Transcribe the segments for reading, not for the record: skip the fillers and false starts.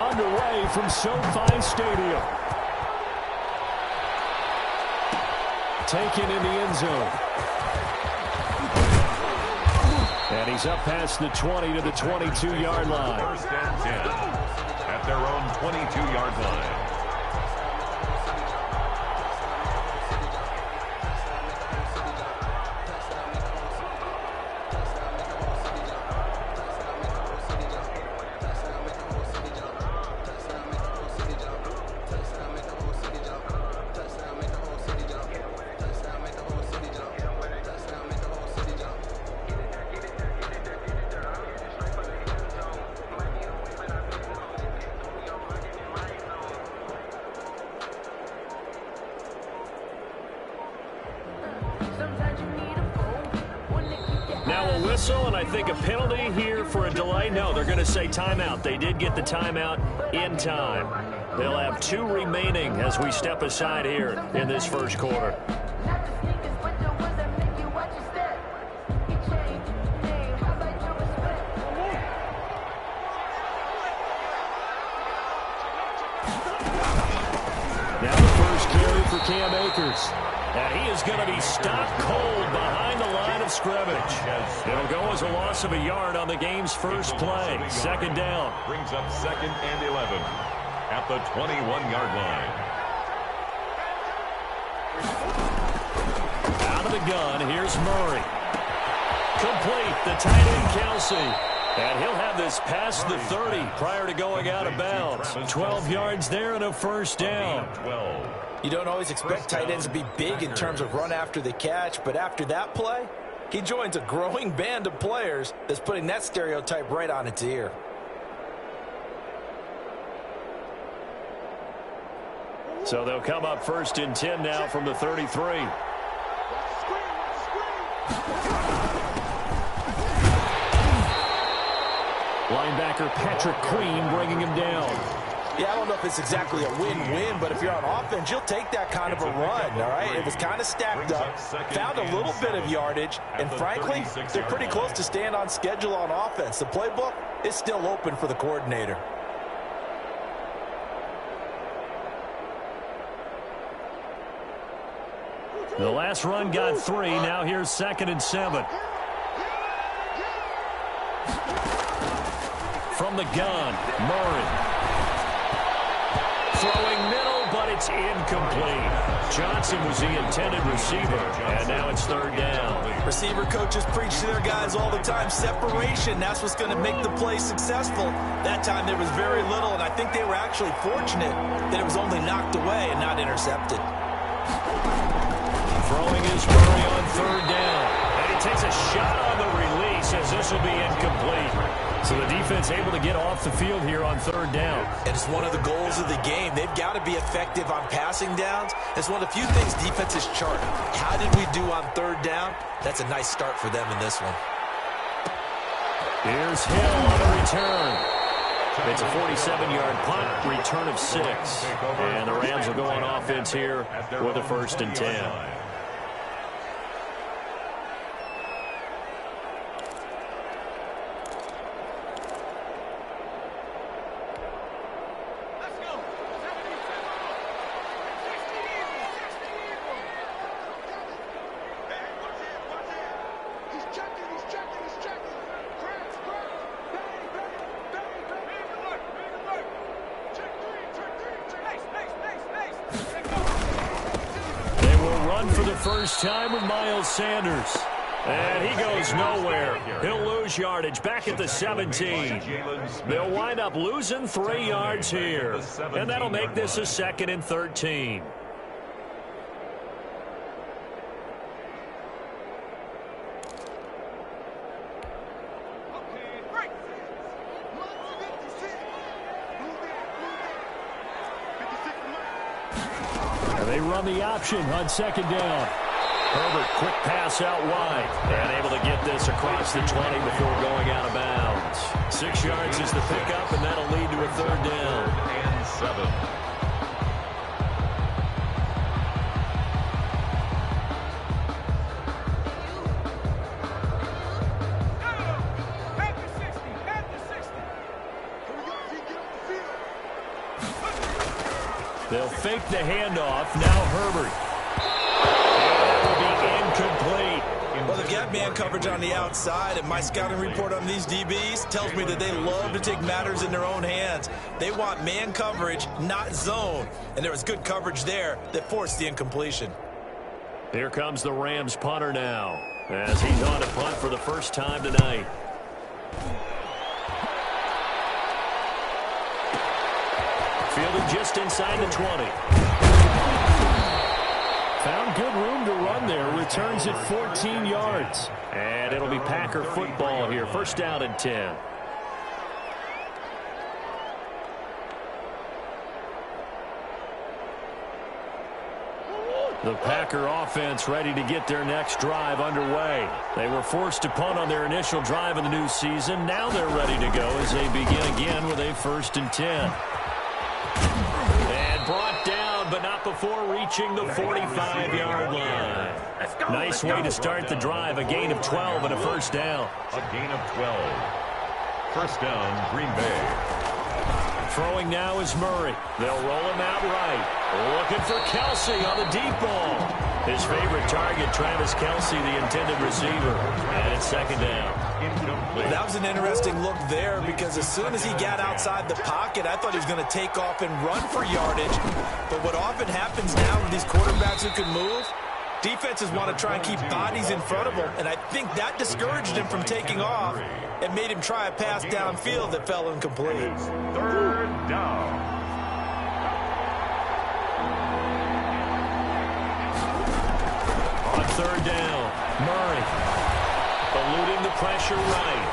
underway from SoFi Stadium. Taken in the end zone. And he's up past the 20 to the 22-yard line. First and 10 at their own 22-yard line. Now a whistle, and I think a penalty here for a delay. No, they're going to say timeout. They did get the timeout in time. They'll have 2 remaining as we step aside here in this first quarter. Now the first carry for Cam Akers. And he is going to be stopped cold behind the line of scrimmage. It'll go as a loss of a yard on the game's first play. Second down. Brings up 2nd and 11 at the 21-yard line. Out of the gun, here's Murray. Complete, the tight end Kelsey. And he'll have this past the 30 prior to going out of bounds. 12 yards there and a first down. 12. You don't always expect tight ends to be big in terms of run after the catch, but after that play, he joins a growing band of players that's putting that stereotype right on its ear. So they'll come up 1st and 10 now from the 33. Linebacker Patrick Queen bringing him down. Yeah, I don't know if it's exactly a win-win, but if you're on offense, you'll take that kind of a run, all right? It was kind of stacked up, found a little bit of yardage, and frankly, they're pretty close to staying on schedule on offense. The playbook is still open for the coordinator. The last run got 3. Now here's 2nd and 7. From the gun, Murray. Throwing middle, but it's incomplete. Johnson was the intended receiver, and now it's 3rd down. Receiver coaches preach to their guys all the time. Separation, that's what's going to make the play successful. That time there was very little, and I think they were actually fortunate that it was only knocked away and not intercepted. Throwing is Murray on 3rd down. And he takes a shot on the release as this will be incomplete. So the defense able to get off the field here on 3rd down. And it's one of the goals of the game. They've got to be effective on passing downs. It's one of the few things defenses chart. How did we do on 3rd down? That's a nice start for them in this one. Here's Hill on the return. It's a 47-yard punt, return of 6. And the Rams will go on offense here with a 1st and 10. First time with Miles Sanders. And he goes nowhere. He'll lose yardage back at the 17. They'll wind up losing 3 yards here. And that'll make this a 2nd and 13. They run the option on 2nd down. Herbert, quick pass out wide. And able to get this across the 20 before going out of bounds. 6 yards is the pickup, and that'll lead to a 3rd down. 3rd and 7. They'll fake the handoff. Now Herbert. And that will be incomplete. Well, they've got man coverage on the outside, and my scouting report on these DBs tells me that they love to take matters in their own hands. They want man coverage, not zone. And there was good coverage there that forced the incompletion. Here comes the Rams punter now, as he's on to punt for the first time tonight. Fielded just inside the 20. Found good room to run there. Returns at 14 yards. And it'll be Packer football here. First down and 10. The Packer offense ready to get their next drive underway. They were forced to punt on their initial drive of the new season. Now they're ready to go as they begin again with a 1st and 10. And brought down, but not before reaching the 45-yard line. Nice way to start the drive. A gain of 12 and a first down. A gain of 12. First down, Green Bay. Throwing now is Murray. They'll roll him out right. Looking for Kelsey on the deep ball. His favorite target, Travis Kelsey, the intended receiver. And it's second down. Incomplete. That was an interesting look there because as soon as he got outside the pocket, I thought he was going to take off and run for yardage. But what often happens now with these quarterbacks who can move, defenses want to try and keep bodies in front of them, and I think that discouraged him from taking off and made him try a pass downfield that fell incomplete. Third down. On third down, Murray eluding the pressure right.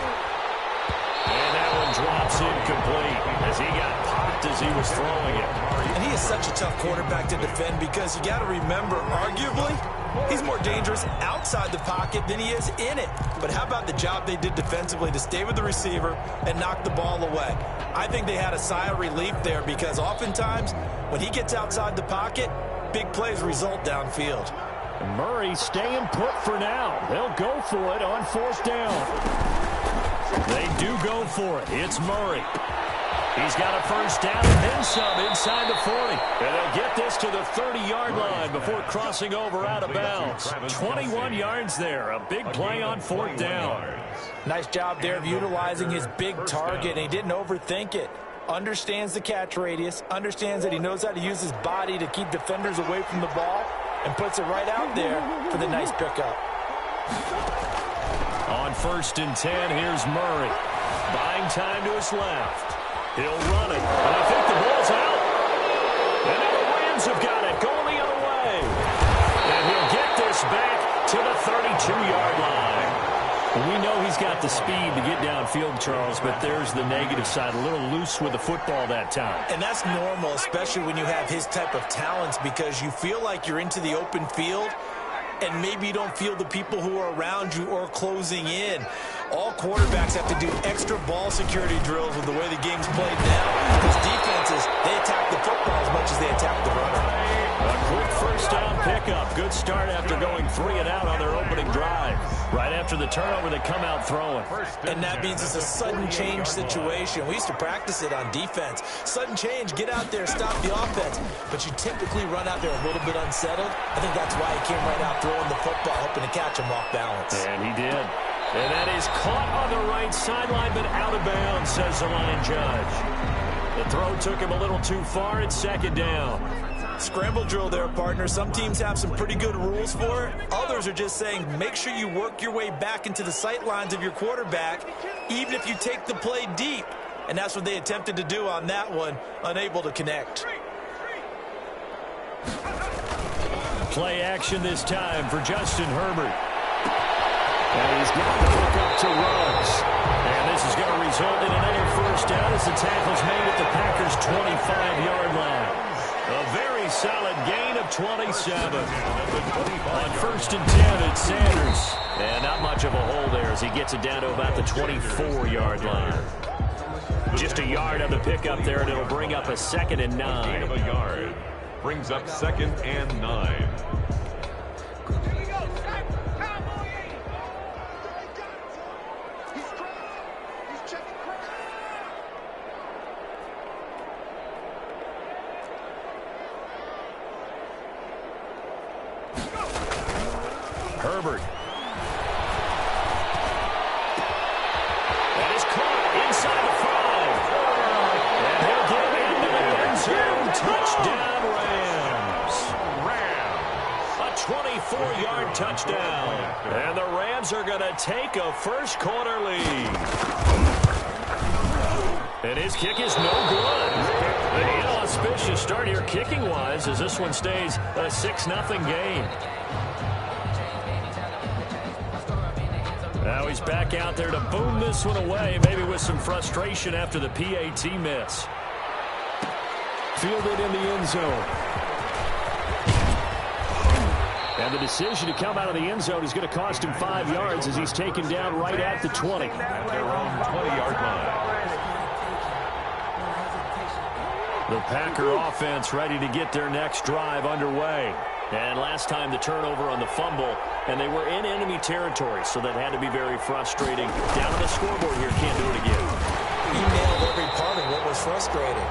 And that one drops incomplete as he got popped as he was throwing it. And he is such a tough quarterback to defend because you got to remember, arguably, he's more dangerous outside the pocket than he is in it. But how about the job they did defensively to stay with the receiver and knock the ball away? I think they had a sigh of relief there because oftentimes when he gets outside the pocket, big plays result downfield. Murray staying put for now. They'll go for it on 4th down. They do go for it. It's Murray. He's got a first down and then some inside the 40. And they'll get this to the 30-yard line before crossing over out of bounds. 21 yards there. A big play on 4th down. Nice job there of utilizing his big target, and he didn't overthink it. Understands the catch radius, understands that he knows how to use his body to keep defenders away from the ball, and puts it right out there for the nice pickup. On 1st and 10, here's Murray. Buying time to his left. He'll run it, and I think the ball's out. And now the Rams have got it, going the other way. And he'll get this back to the 32-yard line. We know he's got the speed to get downfield, Charles, but there's the negative side. A little loose with the football that time. And that's normal, especially when you have his type of talents, because you feel like you're into the open field, and maybe you don't feel the people who are around you or closing in. All quarterbacks have to do extra ball security drills with the way the game's played now, because defenses, they attack the football as much as they attack the runner. A quick first down pickup. Good start after going 3 and out on their opening drive. Right after the turnover, they come out throwing. And that means it's a sudden change situation. We used to practice it on defense. Sudden change, get out there, stop the offense. But you typically run out there a little bit unsettled. I think that's why he came right out throwing the football, hoping to catch him off balance. And he did. And that is caught on the right sideline, but out of bounds, says the line judge. The throw took him a little too far. It's second down. Scramble drill there, partner. Some teams have some pretty good rules for it. Others are just saying make sure you work your way back into the sight lines of your quarterback, even if you take the play deep. And that's what they attempted to do on that one, unable to connect. Play action this time for Justin Herbert. And he's got the hook up to Ruggs. And this is going to result in another first down as the tackle's made at the Packers' 25-yard line. A very solid gain of 27. On 1st and 10, it's Sanders. And not much of a hole there as he gets it down to about the 24-yard line. Just a yard on the pickup there, and it'll bring up a 2nd and 9. Gain of a yard. Brings up 2nd and 9. Herbert. That is caught inside the 5. And he'll get into the end zone. Touchdown, Rams. A 24-yard touchdown. And the Rams are going to take a first-quarter lead. And his kick is no good. An inauspicious start here kicking-wise as this one stays a 6-0 game. Now he's back out there to boom this one away, maybe with some frustration after the PAT miss. Fielded in the end zone. And the decision to come out of the end zone is going to cost him 5 yards as he's taken down right at the 20. At their own 20-yard line. The Packer offense ready to get their next drive underway. And last time the turnover on the fumble, and they were in enemy territory, so that had to be very frustrating. Down on the scoreboard here, can't do it again. He nailed every part of what was frustrating.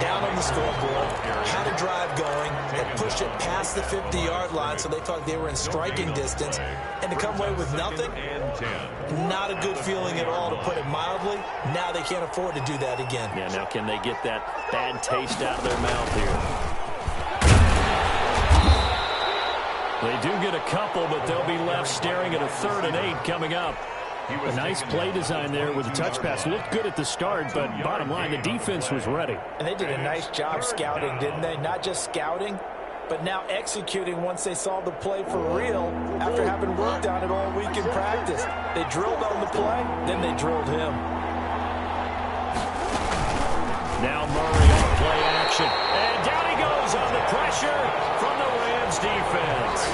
Down on the scoreboard, had a drive going, and pushed it past the 50-yard line, so they thought they were in striking distance. And to come away with nothing, not a good feeling at all, to put it mildly. Now they can't afford to do that again. Yeah, now can they get that bad taste out of their mouth here? They do get a couple, but they'll be left staring at a 3rd and 8 coming up. A nice play design there with the touch pass. Looked good at the start, but bottom line, the defense was ready. And they did a nice job scouting, didn't they? Not just scouting, but now executing once they saw the play for real after having worked on it all week in practice. They drilled on the play, then they drilled him. Now Murray on play action. And down he goes on the pressure from the Rams defense.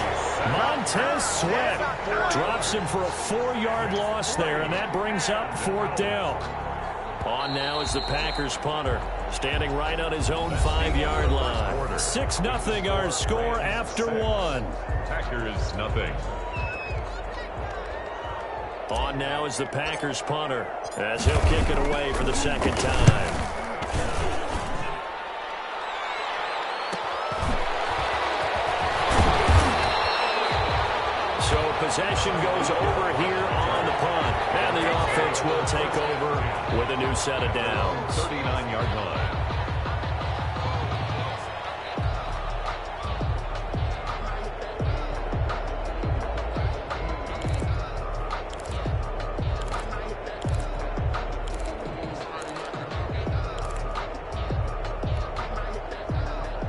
Montez Sweat drops him for a 4-yard loss there, and that brings up 4th down. On now is the Packers punter, standing right on his own 5-yard line. 6-0 our score after 1. Packers nothing. On now is the Packers punter, as he'll kick it away for the 2nd time. Possession goes over here on the punt, and the offense will take over with a new set of downs. 39-yard line.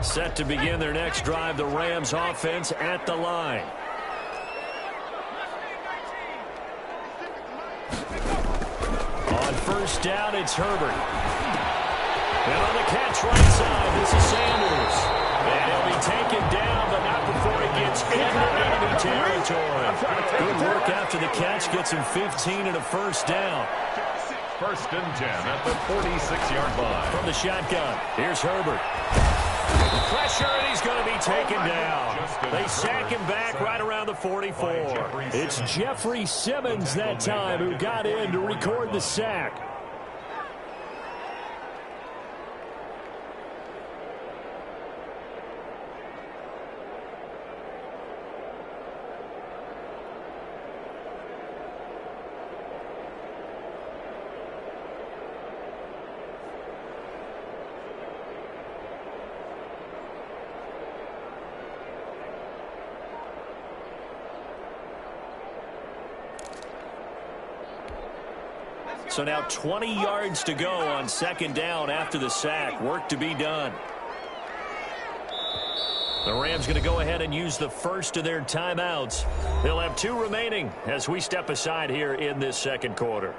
Set to begin their next drive, the Rams offense at the line. First down, it's Herbert. And on the catch right side, this is Sanders. And he'll be taken down, but not before he gets into enemy territory. Good work after the catch, gets him 15 and a first down. 1st and 10 at the 46-yard line. From the shotgun, here's Herbert. Pressure, and he's going to be taken down. They sack him back right around the 44. It's Jeffrey Simmons that time who got in to record the sack. So now 20 yards to go on 2nd down after the sack. Work to be done. The Rams going to go ahead and use the first of their timeouts. They'll have 2 remaining as we step aside here in this 2nd quarter.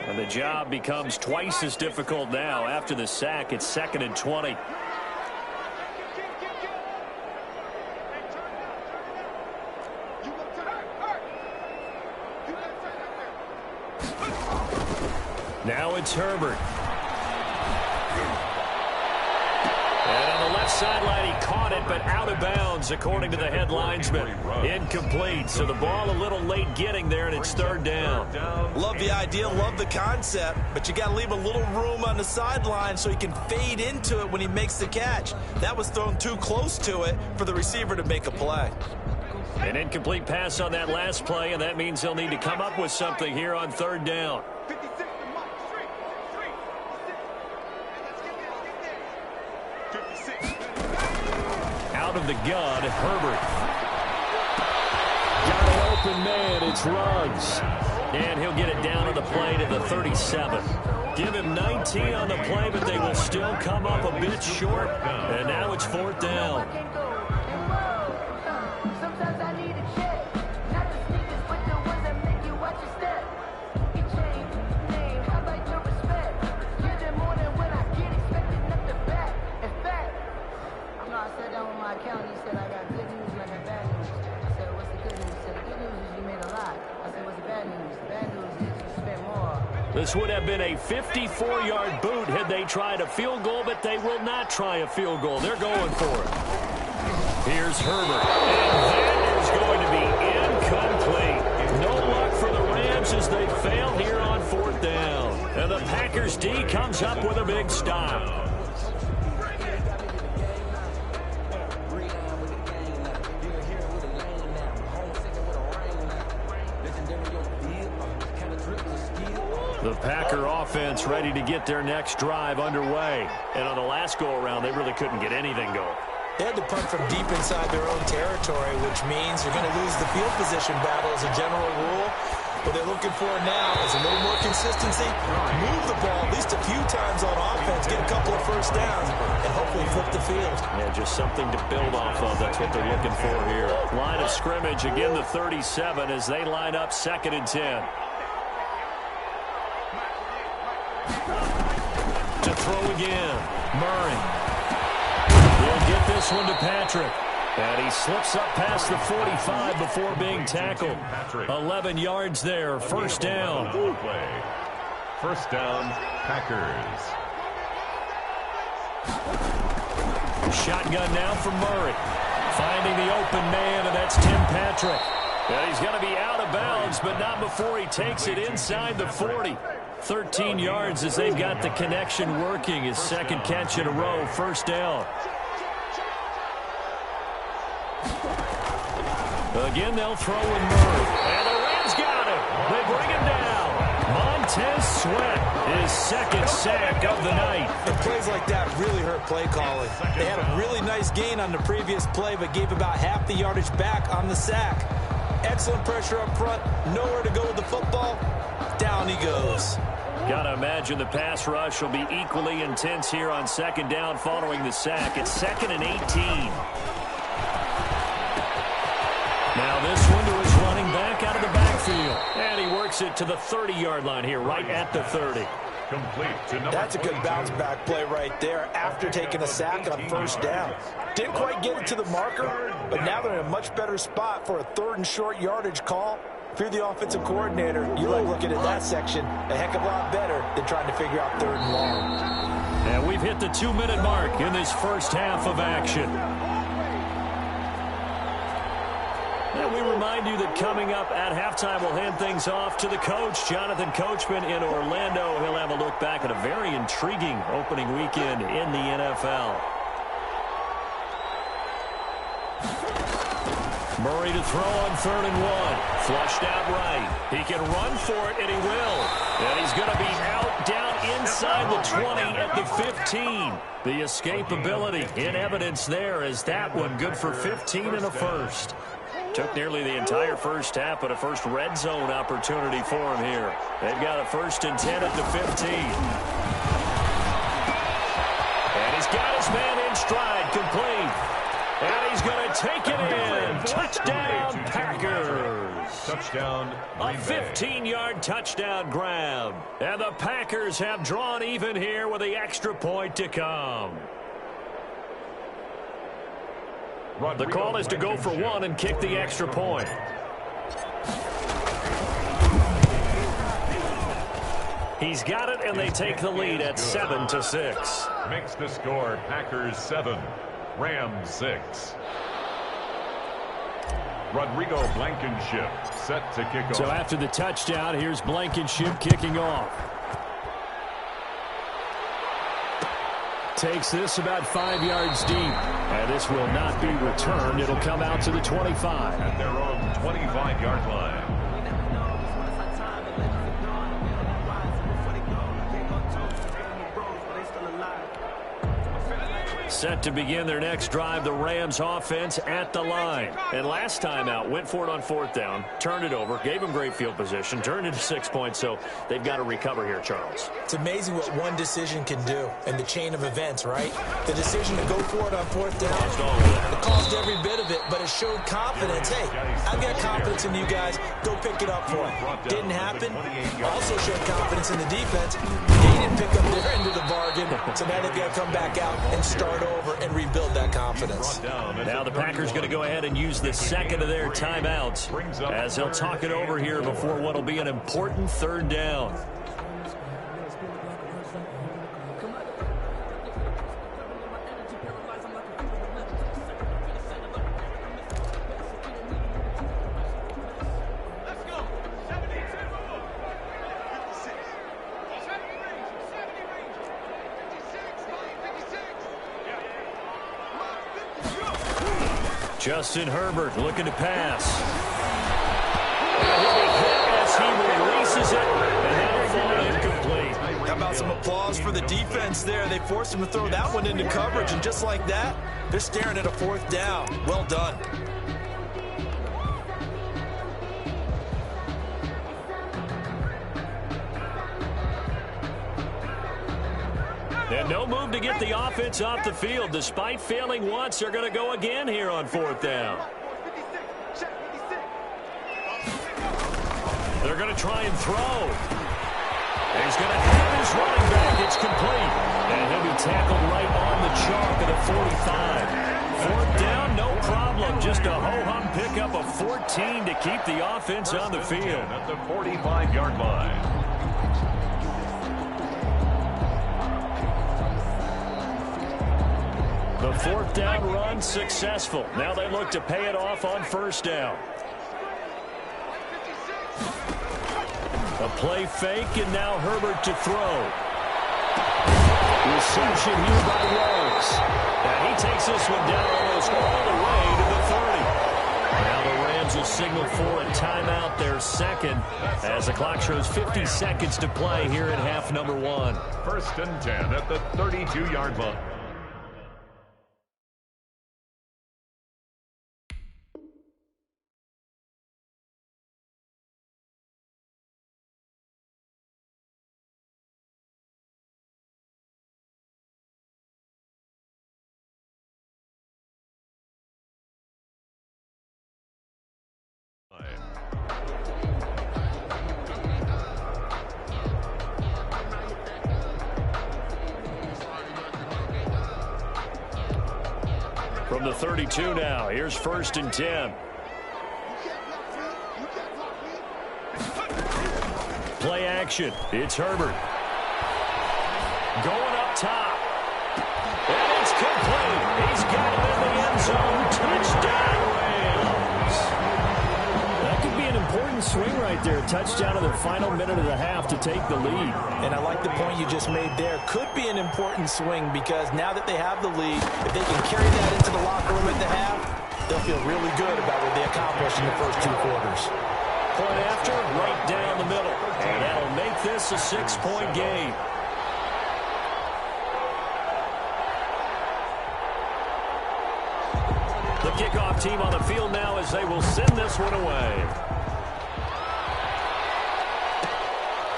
And the job becomes twice as difficult now. After the sack, it's 2nd and 20. Now it's Herbert. And on the left sideline, he caught it it, but out of bounds, according to the head linesman. Incomplete, so the ball a little late getting there, and it's third down. Love the idea, love the concept, but you got to leave a little room on the sideline so he can fade into it when he makes the catch. That was thrown too close to it for the receiver to make a play. An incomplete pass on that last play, and that means he'll need to come up with something here on third down. Out of the gun, Herbert. Got an open man, it's Ruggs. And he'll get it down on the play to the 37. Give him 19 on the play, but they will still come up a bit short. And now it's fourth down. This would have been a 54-yard boot had they tried a field goal, but they will not try a field goal. They're going for it. Here's Herbert. And that is going to be incomplete. No luck for the Rams as they fail here on fourth down. And the Packers D comes up with a big stop. The Packer offense ready to get their next drive underway. And on the last go-around, they really couldn't get anything going. They had to punt from deep inside their own territory, which means you're going to lose the field position battle as a general rule. What they're looking for now is a little more consistency, move the ball at least a few times on offense, get a couple of first downs, and hopefully flip the field. Yeah, just something to build off of. That's what they're looking for here. Line of scrimmage, again the 37 as they line up 2nd and 10. To throw again, Murray. He'll get this one to Patrick. And he slips up past the 45 before being tackled. 11 yards there, first down. First down, Packers. Shotgun now for Murray. Finding the open man, and that's Tim Patrick. And he's going to be out of bounds, but not before he takes it inside the 40. 13 yards as they've got the connection working. His second catch in a row, first down. Again, they'll throw in Murray. And the Rams got him. They bring him down. Montez Sweat, his second sack of the night. And plays like that really hurt play calling. They had a really nice gain on the previous play, but gave about half the yardage back on the sack. Excellent pressure up front. Nowhere to go with the football. Down he goes. Got to imagine the pass rush will be equally intense here on second down following the sack. It's 2nd and 18. Now this one to his running back out of the backfield. And he works it to the 30-yard line here, right at the 30. Complete to number That's a good 22. bounce back play right there after taking a sack on first down. Didn't quite get it to the marker, but now they're in a much better spot for a 3rd and short yardage call. If you're the offensive coordinator, you like looking at that section a heck of a lot better than trying to figure out 3rd and long. And we've hit the 2-minute mark in this first half of action. And we remind you that coming up at halftime, we'll hand things off to the coach, Jonathan Coachman in Orlando. He'll have a look back at a very intriguing opening weekend in the NFL. Murray to throw on 3rd and 1. Flushed out right. He can run for it, and he will. And he's going to be out down inside the 20 at the 15. The escapability in evidence there as that one good for 15 and a first. Took nearly the entire first half, but a first red zone opportunity for him here. They've got a 1st and 10 at the 15. And he's got his man in stride, complete. And he's going to take it in. Touchdown, Packers. Touchdown, A 15-yard touchdown grab. And the Packers have drawn even here with the extra point to come. The call is to go for 1 and kick the extra point. He's got it, and they take the lead at 7-6. Makes the score Packers 7, Rams 6. Rodrigo Blankenship set to kick off. So after the touchdown, here's Blankenship kicking off. Takes this about 5 yards deep. And this will not be returned. It'll come out to the 25. At their own 25-yard line. Set to begin their next drive, the Rams offense at the line. And last time out, went for it on 4th down, turned it over, gave them great field position, turned it to 6 points, so they've got to recover here, Charles. It's amazing what one decision can do in the chain of events, right? The decision to go for it on 4th down, it caused every bit of it, but it showed confidence. Hey, I've got confidence in you guys. Go pick it up for them. Didn't happen. Also showed confidence in the defense. They didn't pick up their end of the bargain, so now they've got to come back out and start over and rebuild that confidence. Now the Packers going to go ahead and use the second of their timeouts as they'll talk it over here before what will be an important 3rd down. Justin Herbert looking to pass. As he releases it, and that'll fall incomplete. How about some applause for the defense there? They forced him to throw that one into coverage, and just like that, they're staring at a 4th down. Well done. And no move to get the offense off the field. Despite failing once, they're going to go again here on 4th down. They're going to try and throw. And he's going to have his running back. It's complete. And he'll be tackled right on the chalk at the 45. 4th down, no problem. Just a ho-hum pickup of 14 to keep the offense on the field. At the 45-yard line. The 4th down run successful. Now they look to pay it off on 1st down. A play fake, and now Herbert to throw. Reception here by Rose. And he takes this one down almost all the way to the 30. Now the Rams will signal for a timeout, their second, as the clock shows 50 seconds to play here in half number 1. 1st and 10 at the 32-yard line. From the 32 now, here's 1st and 10. Play action. It's Herbert. Going up top. And it's complete. He's got it in the end zone. Touchdown, Rams. That could be an important swing right there. Touchdown in the final minute of the half to take the lead. And I like the point you just made there. Could be an important swing because now that they have the lead, if they can carry that into the locker room at the half, they'll feel really good about what they accomplished in the first 2 quarters. Point after, right down the middle. And that'll make this a 6-point game. The kickoff team on the field now as they will send this one away.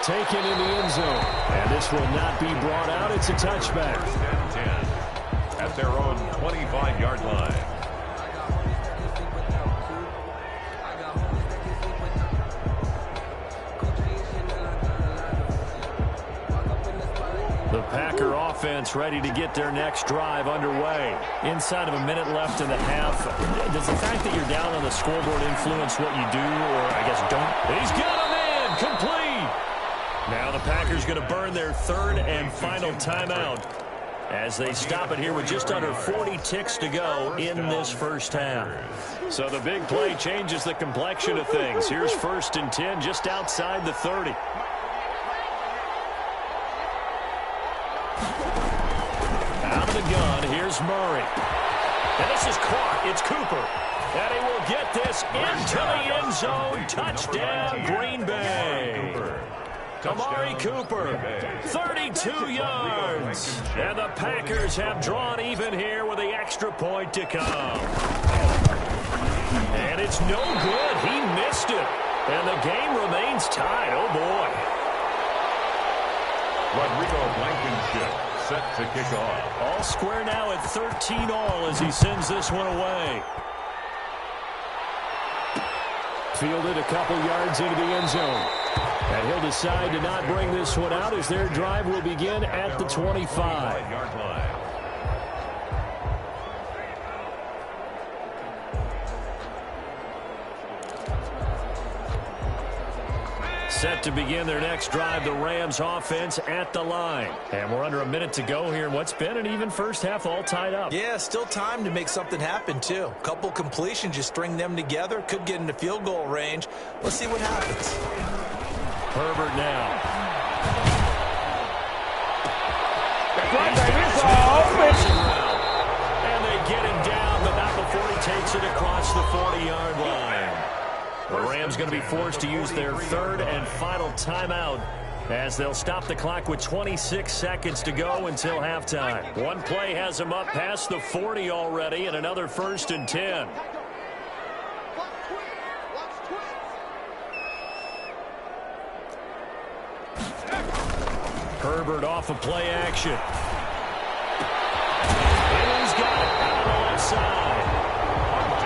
Taken in the end zone. And this will not be brought out. It's a touchback. 10 at their own 25-yard line. The Packer offense ready to get their next drive underway. Inside of a minute left in the half. Does the fact that you're down on the scoreboard influence what you do, or I guess don't? He's got him in! Complete! Now the Packers going to burn their 3rd and final timeout as they stop it here with just under 40 ticks to go in this first half. So the big play changes the complexion of things. Here's 1st and 10 just outside the 30. Out of the gun, here's Murray. And this is caught. It's Cooper. And he will get this into the end zone. Touchdown, Green Bay. Amari Cooper, 32 yards. And the Packers have drawn even here with the extra point to come. And it's no good. He missed it. And the game remains tied. Oh, boy. Rodrigo Blankenship set to kick off. All square now at 13 all as he sends this one away. Fielded a couple yards into the end zone. And he'll decide to not bring this one out as their drive will begin at the 25-yard line. Set to begin their next drive, the Rams offense at the line. And we're under a minute to go here in what's been an even first half, all tied up. Yeah, still time to make something happen, too. A couple completions, just string them together. Could get into field goal range. Let's see what happens. Herbert now. And they get him down, but not before he takes it across the 40-yard line. The Rams going to be forced to use their 3rd and final timeout as they'll stop the clock with 26 seconds to go until halftime. One play has them up past the 40 already and another 1st and 10. Herbert off of play action. And he's got it out on the left side.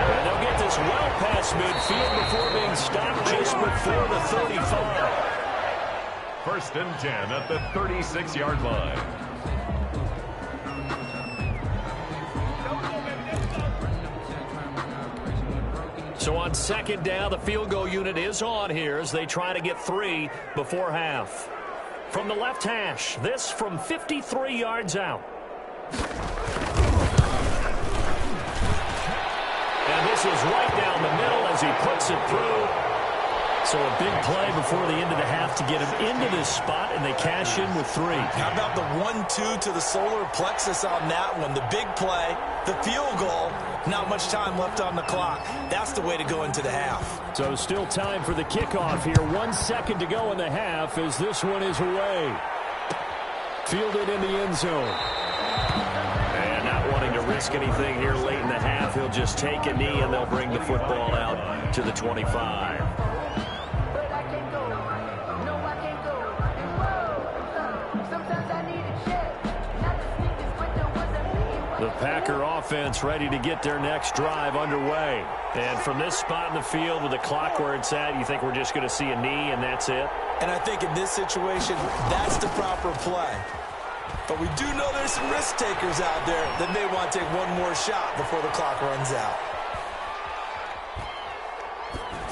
And they'll get this well past midfield before being stopped just before the 35. 1st and 10 at the 36-yard line. So on 2nd down, the field goal unit is on here as they try to get 3 before half. From the left hash, this from 53 yards out. And this is right down the middle as he puts it through. So a big play before the end of the half to get him into this spot, and they cash in with 3. How about the 1-2 to the solar plexus on that one? The big play, the field goal, not much time left on the clock. That's the way to go into the half. So still time for the kickoff here. 1 second to go in the half as this one is away. Fielded in the end zone. And not wanting to risk anything here late in the half, he'll just take a knee and they'll bring the football out to the 25. The Packer offense ready to get their next drive underway. And from this spot in the field with the clock where it's at, you think we're just going to see a knee and that's it? And I think in this situation, that's the proper play. But we do know there's some risk takers out there that may want to take one more shot before the clock runs out.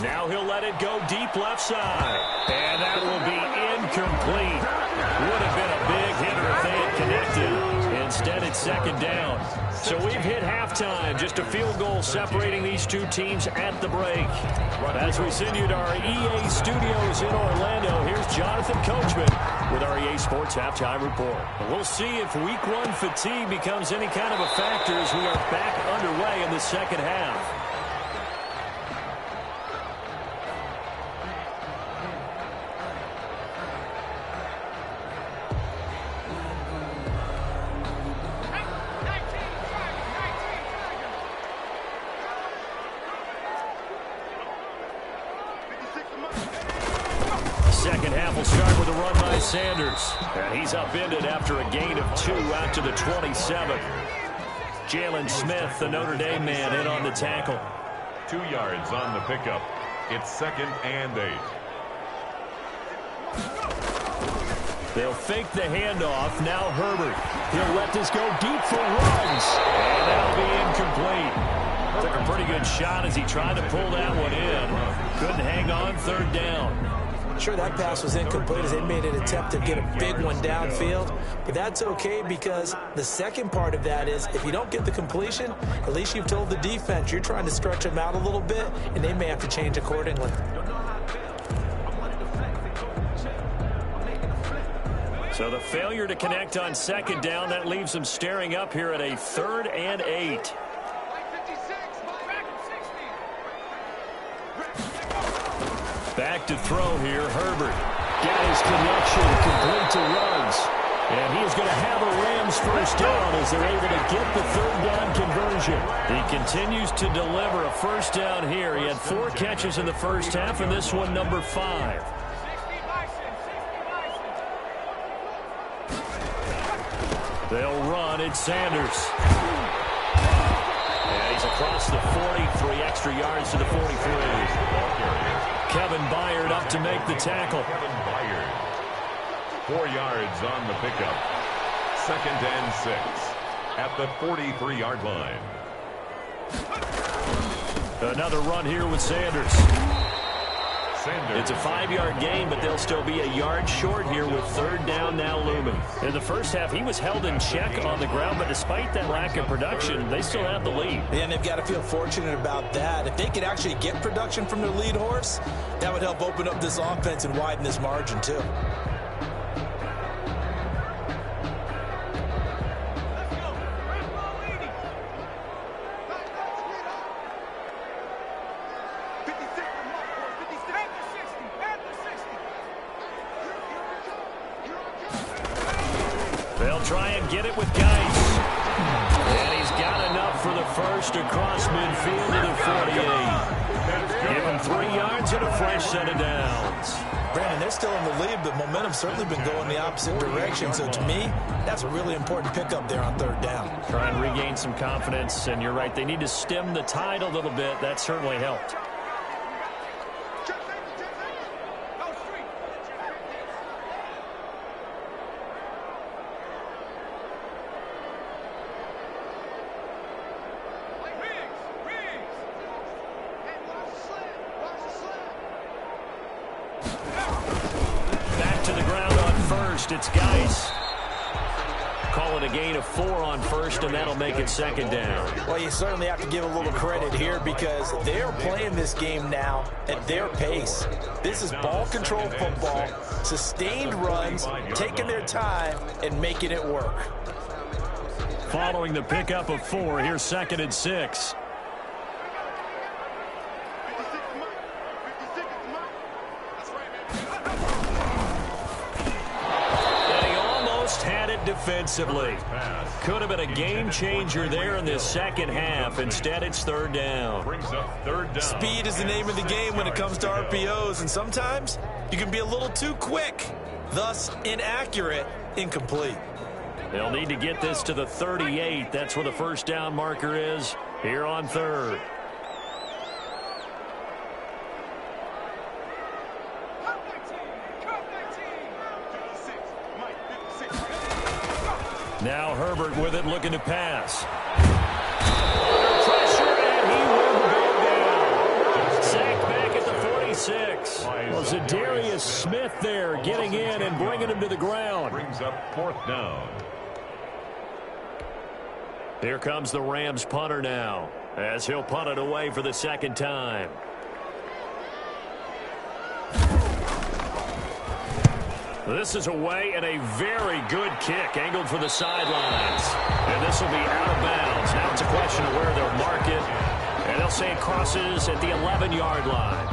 Now he'll let it go deep left side. And that will be incomplete. Would have been a big hitter if they had connected. Instead, it's 2nd down. So we've hit halftime. Just a field goal separating these two teams at the break. As we send you to our EA studios in Orlando, here's Jonathan Coachman with our EA Sports Halftime Report. We'll see if Week 1 fatigue becomes any kind of a factor as we are back underway in the second half. Second half will start with a run by Sanders. And he's upended after a gain of 2 out to the 27. Jalen Smith, the Notre Dame man, in on the tackle. 2 yards on the pickup. It's 2nd and 8. They'll fake the handoff. Now Herbert. He'll let this go deep for runs. And that'll be incomplete. Took a pretty good shot as he tried to pull that one in. Couldn't hang on 3rd down. Sure, that pass was incomplete as they made an attempt to get a big one downfield, but that's okay because the second part of that is if you don't get the completion, at least you've told the defense you're trying to stretch them out a little bit, and they may have to change accordingly. So the failure to connect on second down, that leaves them staring up here at a 3rd and 8. Back to throw here, Herbert. Got his connection, complete to Ruggs. And he is going to have a Rams first down as they're able to get the 3rd down conversion. He continues to deliver a first down here. He had 4 catches in the first half, and this one number 5. They'll run. It's Sanders. And he's across the 40, 3 extra yards to the 43. Kevin Byard up to make the tackle. Kevin Byard. 4 yards on the pickup. 2nd and 6 at the 43-yard line. Another run here with Sanders. It's a 5-yard gain, but they'll still be a yard short here with 3rd down now looming. In the first half, he was held in check on the ground, but despite that lack of production, they still have the lead. And they've got to feel fortunate about that. If they could actually get production from their lead horse, that would help open up this offense and widen this margin too. They'll try and get it with Geis. And he's got enough for the first across midfield to the 48. Give him 3 yards and a fresh set of downs. Brandon, they're still in the lead, but momentum's certainly been going the opposite direction. So to me, that's a really important pickup there on 3rd down. Try and regain some confidence, and you're right, they need to stem the tide a little bit. That certainly helped. It's Geis. Call it a gain of 4 on first, and that'll make it 2nd down. Well, you certainly have to give a little credit here because they're playing this game now at their pace. This is ball control football, sustained runs, taking their time, and making it work. Following the pickup of 4, here's 2nd and 6. Defensively. Could have been a game changer there in this second half. Instead, it's 3rd down. Speed is the name of the game when it comes to RPOs, and sometimes you can be a little too quick, thus inaccurate, incomplete. They'll need to get this to the 38. That's where the first down marker is here on 3rd. Now Herbert with it, looking to pass. Under pressure, and he will go down. Sacked back at the 46. Well, Zadarius Smith there getting in and bringing him to the ground. Brings up 4th down. Here comes the Rams punter now, as he'll punt it away for the 2nd time. This is away, and a very good kick angled for the sidelines. And this will be out of bounds. Now it's a question of where they'll mark it. And they'll say it crosses at the 11-yard line.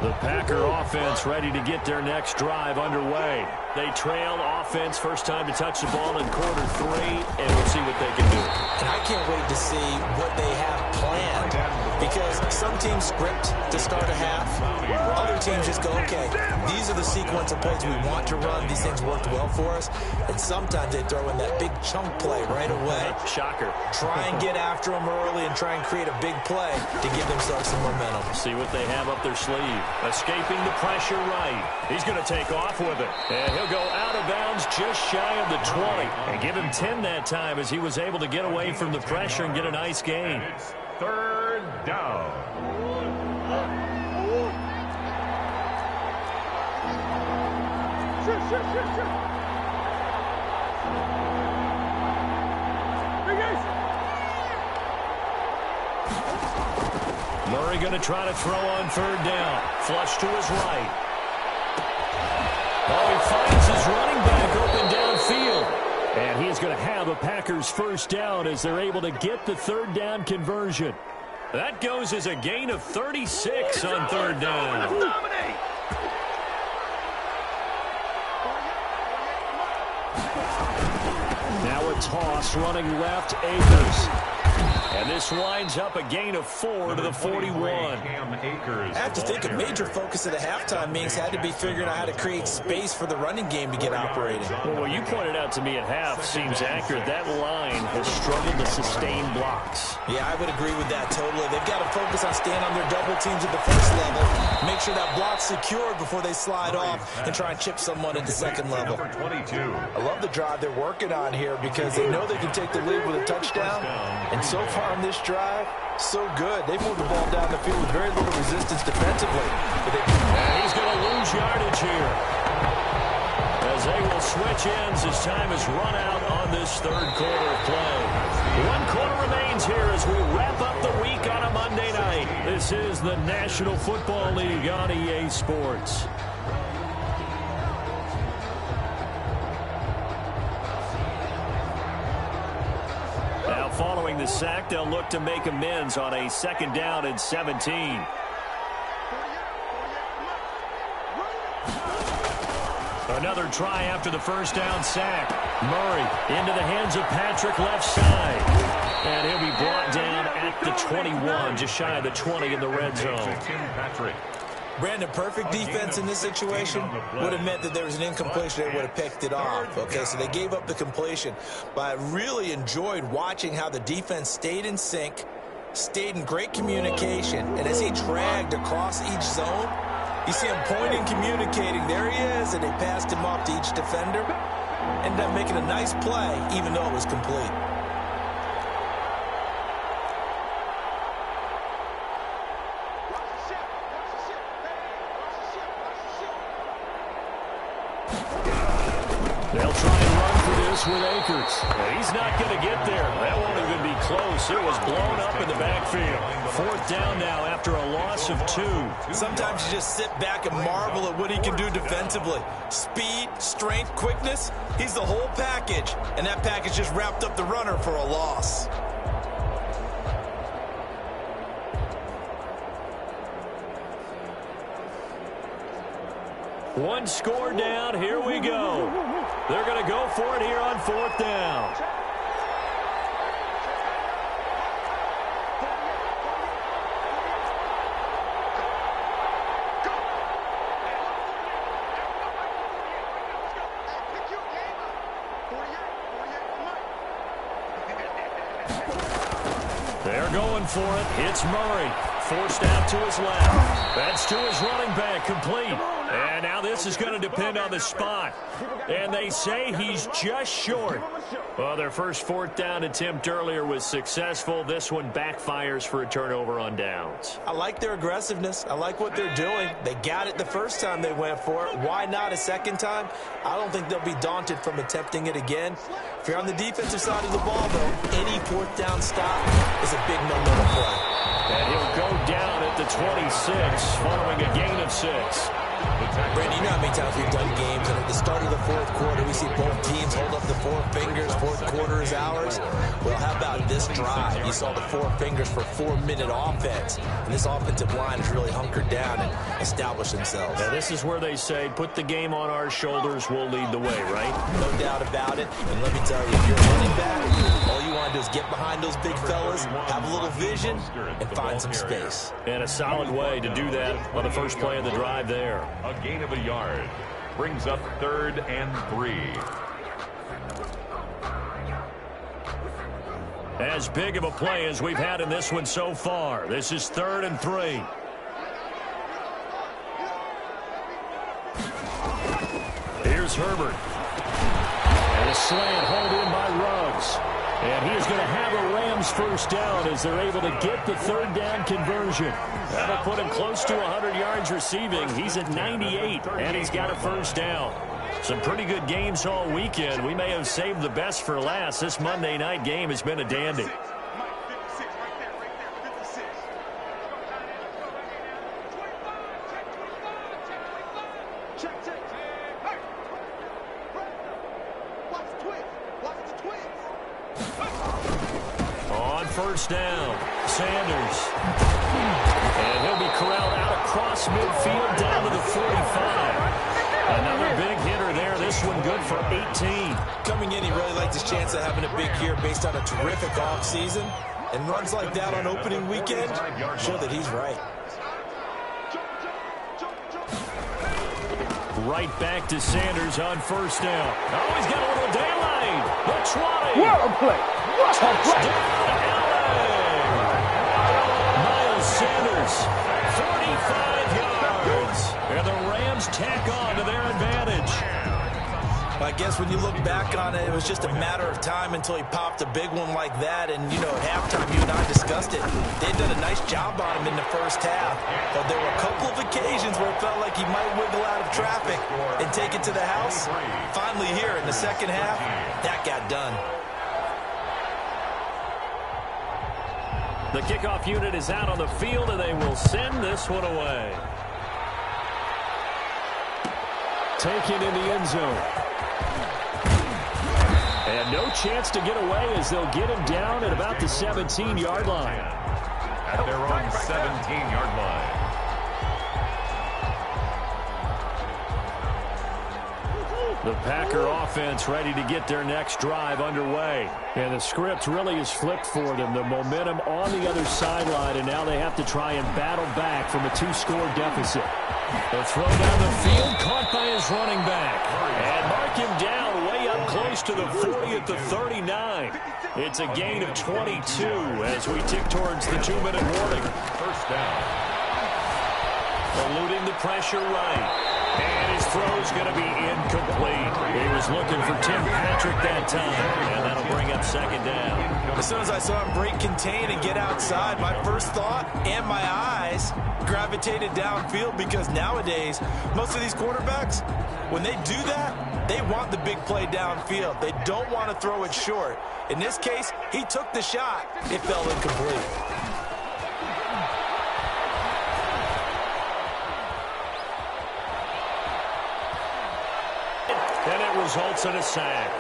The Packer offense ready to get their next drive underway. They trail offense, first time to touch the ball in quarter 3, and we'll see what they can do. And I can't wait to see what they have planned, because some teams script to start a half. Other teams just go, okay, these are the sequence of plays we want to run. These things worked well for us. And sometimes they throw in that big chunk play right away. Shocker. Try and get after them early and try and create a big play to give themselves some momentum. See what they have up their sleeve. Escaping the pressure right. He's going to take off with it. And he'll go out of bounds just shy of the 20. And give him 10 that time as he was able to get away from the pressure and get a nice gain. It's 3rd down. Murray going to try to throw on third down. Flush to his right. Oh, he finds his running back open downfield. And he's going to have a Packers first down as they're able to get the third down conversion. That goes as a gain of 36 on third down. Now a toss running left, Akers. And this winds up a gain of 4 to the 41. I have to think a major focus of the halftime meetings had to be figuring out how to create space for the running game to get operating. Well, what you pointed out to me at half seems accurate. That line has struggled to sustain blocks. Yeah, I would agree with that totally. They've got to focus on staying on their double teams at the first level, make sure that block's secured before they slide off and try and chip someone at the second level. I love the drive they're working on here because they know they can take the lead with a touchdown. And so far on this drive, so good. They moved the ball down the field with very little resistance defensively. And he's going to lose yardage here, as they will switch ends as time has run out on this third quarter of play. 1 quarter remains here as we wrap up the week on a Monday night. This is the National Football League on EA Sports. Following the sack, they'll look to make amends on a 2nd down and 17. Another try after the first down sack. Murray into the hands of Patrick left side. And he'll be brought down at the 21, just shy of the 20 in the red zone. Brandon, perfect defense in this situation would have meant that there was an incompletion. They would have picked it off. Okay, so they gave up the completion. But I really enjoyed watching how the defense stayed in sync, stayed in great communication. And as he dragged across each zone, you see him pointing, communicating. There he is, and they passed him off to each defender. Ended up making a nice play, even though it was complete. They'll try and run for this with Akers. And he's not going to get there. That won't even be close. It was blown up in the backfield. 4th down now after a loss of 2. Sometimes you just sit back and marvel at what he can do defensively. Speed, strength, quickness. He's the whole package. And that package just wrapped up the runner for a loss. One score down. Here we go. They're going to go for it here on 4th down. They're going for it. It's Murray. Forced out to his left. That's to his running back, complete. And now this is going to depend on the spot. And they say he's just short. Well, their first 4th down attempt earlier was successful. This one backfires for a turnover on downs. I like their aggressiveness. I like what they're doing. They got it the first time they went for it. Why not a second time? I don't think they'll be daunted from attempting it again. If you're on the defensive side of the ball, though, any 4th down stop is a big no-no play. And he'll go down at the 26 following a gain of 6. Brandon, you know how many times we've done games, and at the start of the 4th quarter, we see both teams hold up the 4 fingers, 4th quarter is ours. Well, how about this drive? You saw the 4 fingers for 4-minute offense, and this offensive line has really hunkered down and established themselves. Now, this is where they say, put the game on our shoulders, we'll lead the way, right? No doubt about it, and let me tell you, if you're running back, all you want to do is get behind those big fellas, have a little vision, and find some space. And a solid way to do that on the first play of the drive there. A gain of a yard brings up 3rd and 3. As big of a play as we've had in this one so far. This is 3rd and 3. Here's Herbert. And a slant hauled in by Ruggs. And he is going to have a Rams first down as they're able to get the 3rd down conversion. That'll put him close to 100 yards receiving. He's at 98, and he's got a first down. Some pretty good games all weekend. We may have saved the best for last. This Monday night game has been a dandy. On first down, Sanders. And he'll be corralled out across midfield down to the 45. Another big hitter there. This one good for 18. Coming in, he really liked his chance of having a big year based on a terrific offseason. And runs like that on opening weekend show that he's right. Right back to Sanders on first down. Oh, he's got a little daylight. The 20. What a play. What a play. Miles Sanders, 45 yards. And the Rams tack on to their advantage. I guess when you look back on it, it was just a matter of time until he popped a big one like that. And, you know, at halftime, you and I discussed it. They'd done a nice job on him in the first half. But there were a couple of occasions where it felt like he might wiggle out of traffic and take it to the house. Finally here in the second half, that got done. The kickoff unit is out on the field, and they will send this one away. Taken in the end zone. And no chance to get away as they'll get him down at about the 17-yard line. At their own 17-yard line. The Packer offense ready to get their next drive underway. And the script really is flipped for them. The momentum on the other sideline, and now they have to try and battle back from a 2-score deficit. The throw down the field, caught by his running back. And mark him down way up close to the 40 at the 39. It's a gain of 22 as we tick towards the 2-minute warning. First down. Eluding the pressure right. And his throw's going to be incomplete. He was looking for Tim Patrick that time, and that'll bring up second down. As soon as I saw him break contain and get outside, my first thought and my eyes gravitated downfield, because nowadays, most of these quarterbacks, when they do that, they want the big play downfield. They don't want to throw it short. In this case, he took the shot. It fell incomplete. And it results in a sack.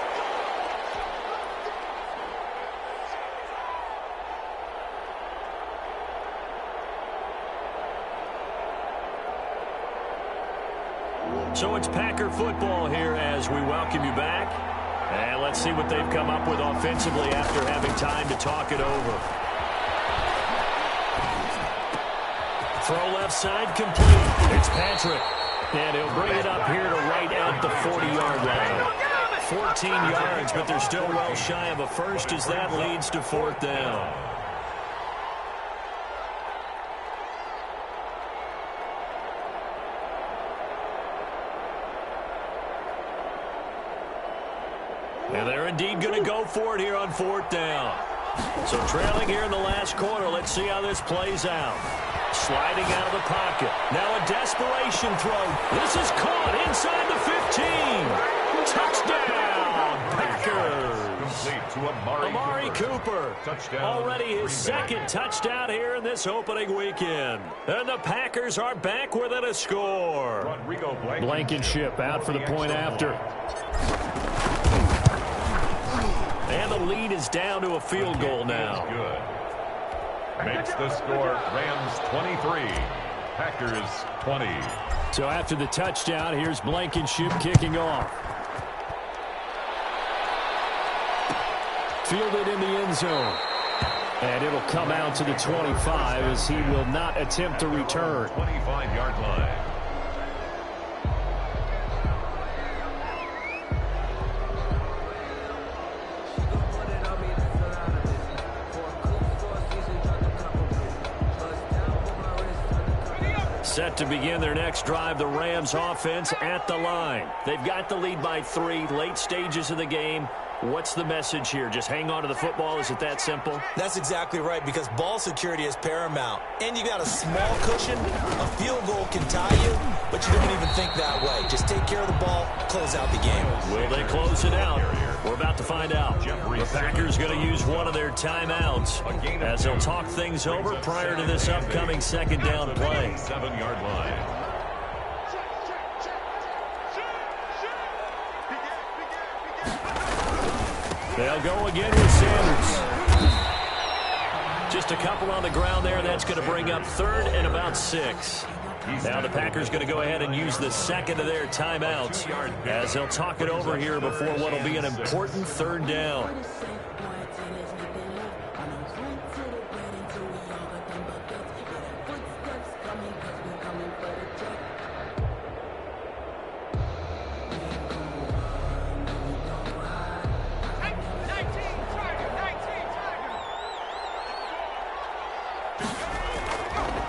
So it's Packer football here as we welcome you back. And let's see what they've come up with offensively after having time to talk it over. Throw left side complete. It's Patrick. And he'll bring it up here to right at the 40-yard line. 14 yards, but they're still well shy of a first as that leads to fourth down. And they're indeed going to go for it here on fourth down. So trailing here in the last quarter, let's see how this plays out. Sliding out of the pocket. Now a desperation throw. This is caught inside the 15. Touchdown, Packers. Complete to Amari Cooper. Touchdown. Already his second touchdown here in this opening weekend. And the Packers are back within a score. Blankenship out for the point after. And the lead is down to a field goal now. Good. Makes the score Rams 23, Packers 20. So after the touchdown, here's Blankenship kicking off. Fielded in the end zone. And it'll come out to the 25 as he will not attempt to return. 25-yard line. Set to begin their next drive, the Rams offense at the line. They've got the lead by 3, late stages of the game. What's the message here? Just hang on to the football? Is it that simple? That's exactly right, because ball security is paramount. And you got a small cushion. A field goal can tie you, but you don't even think that way. Just take care of the ball, close out the game. Will they close it out? We're about to find out. The Packers going to use one of their timeouts as they'll talk things over prior to this upcoming second down play. 7-yard line. They'll go again with Sanders. Just a couple on the ground there. That's going to bring up 3rd and about 6. Now the Packers going to go ahead and use the second of their timeouts as they'll talk it over here before what will be an important 3rd down.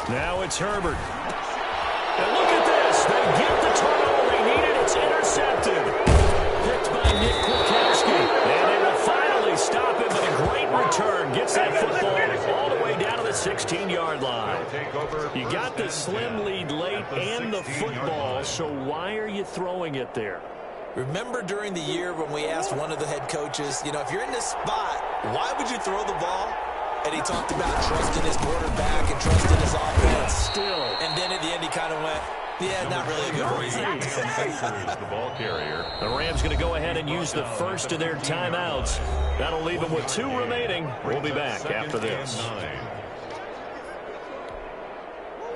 Now it's Herbert. And look at this. They get the turnover they needed. It's intercepted. Picked by Nick Kwiatkowski. And they will finally stop him with a great return. Gets that football all the way down to the 16-yard line. You got the slim lead late and the football, so why are you throwing it there? Remember during the year when we asked one of the head coaches, if you're in this spot, why would you throw the ball? And he talked about trusting his quarterback and trusting his offense. Still. And then at the end he kind of went, yeah, not really a good reason. The ball carrier. The Rams going to go ahead and use the first of their timeouts. That'll leave them with 2 remaining. We'll be back after this.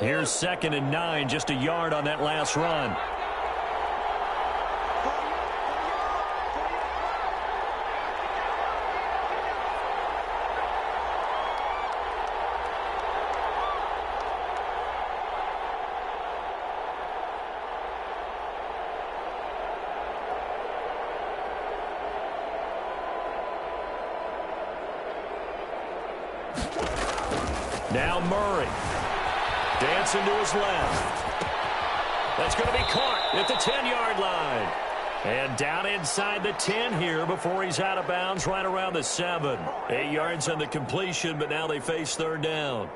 Here's 2nd and 9, just a yard on that last run. Now Murray. Dancing to his left. That's going to be caught at the 10-yard line. And down inside the 10 here before he's out of bounds right around the 7. 8 yards on the completion, but now they face 3rd down.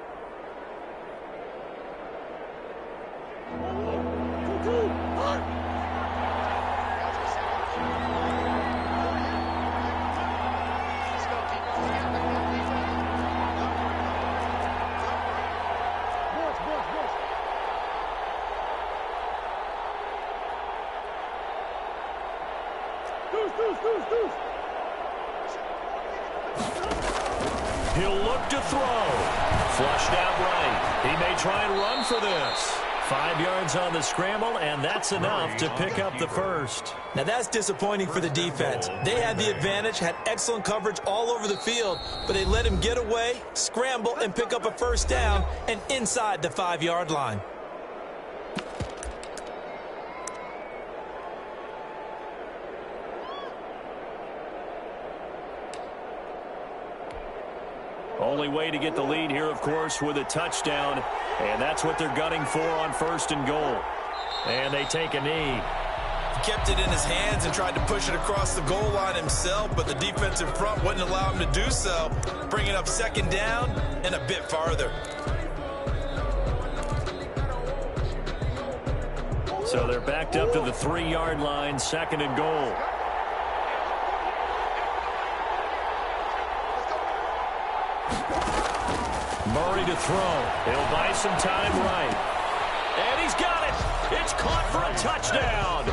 He'll look to throw. Flushed out right. He may try and run for this. 5 yards on the scramble, and that's enough to pick up the first. Now that's disappointing for the defense. They had the advantage, had excellent coverage all over the field, but they let him get away, scramble, and pick up a first down, and inside the 5-yard line. Only way to get the lead here, of course, with a touchdown. And that's what they're gunning for on 1st and goal. And they take a knee. He kept it in his hands and tried to push it across the goal line himself, but the defense in front wouldn't allow him to do so, bringing up 2nd down and a bit farther. So they're backed up to the 3-yard line, 2nd and goal. Murray to throw. He'll buy some time right. And he's got it. It's caught for a touchdown.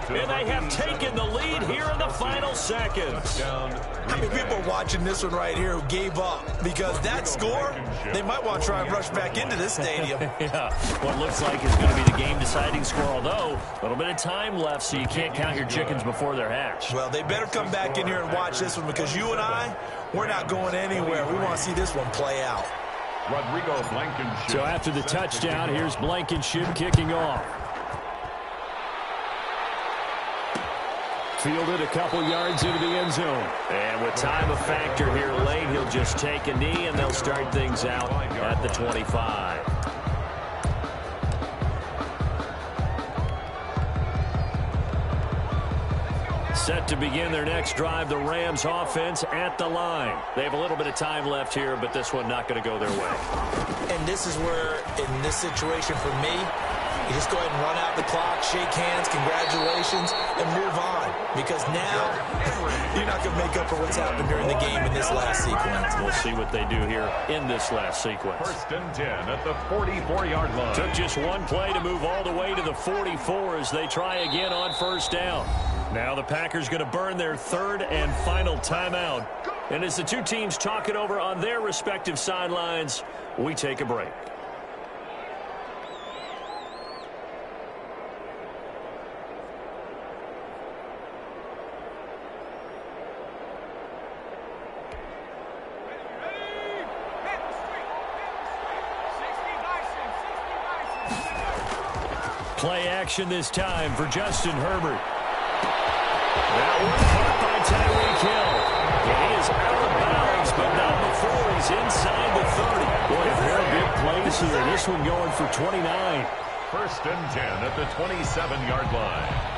And they have taken the lead here in the final seconds. How many people are watching this one right here who gave up? Because that score, they might want to try and rush back into this stadium. Yeah, what looks like is going to be the game-deciding score, although a little bit of time left, so you can't count your chickens before they're hatched. Well, they better come back in here and watch this one, because you and I, we're not going anywhere. We want to see this one play out. Rodrigo Blankenship. So after the touchdown, here's Blankenship kicking off. Fielded a couple yards into the end zone. And with time a factor here late, he'll just take a knee, and they'll start things out at the 25. Set to begin their next drive, the Rams offense at the line. They have a little bit of time left here, but this one not going to go their way. And this is where, in this situation for me, you just go ahead and run out the clock, shake hands, congratulations, and move on. Because now, you're not going to make up for what's happened during the game in this last sequence. We'll see what they do here in this last sequence. 1st and 10 at the 44-yard line. Took just one play to move all the way to the 44 as they try again on 1st down. Now the Packers going to burn their 3rd and final timeout. And as the two teams talk it over on their respective sidelines, we take a break. Play action this time for Justin Herbert. That one caught by Tyreek Hill. He is out of bounds, but not before he's inside the 30. Boy, a pair of big plays here. This one going for 29. 1st and 10 at the 27-yard line.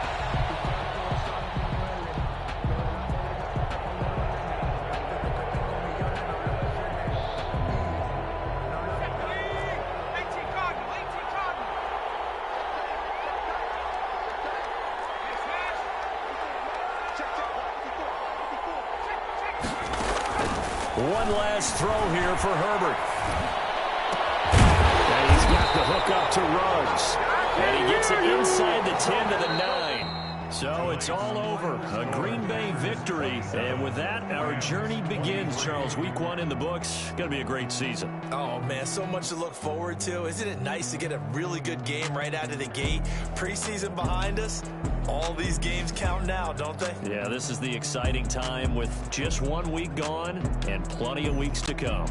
One last throw here for Herbert. And he's got the hook up to Ruggs. And he gets it inside the 10 to the 9. So it's all over. A Green Bay victory. And with that, our journey begins, Charles. Week 1 in the books. Going to be a great season. Oh, man, so much to look forward to. Isn't it nice to get a really good game right out of the gate? Preseason behind us. All these games count now, don't they? Yeah, this is the exciting time with just 1 week gone and plenty of weeks to come.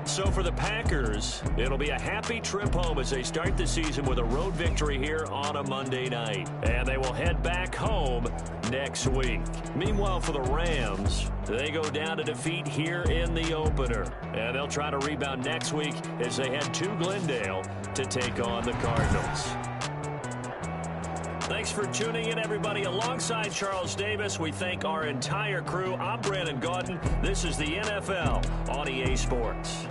So for the Packers, it'll be a happy trip home as they start the season with a road victory here on a Monday night. And they will head back home next week. Meanwhile, for the Rams, they go down to defeat here in the opener. And they'll try to rebound next week as they head to Glendale to take on the Cardinals. Thanks for tuning in, everybody. Alongside Charles Davis, we thank our entire crew. I'm Brandon Gaudin. This is the NFL on EA Sports.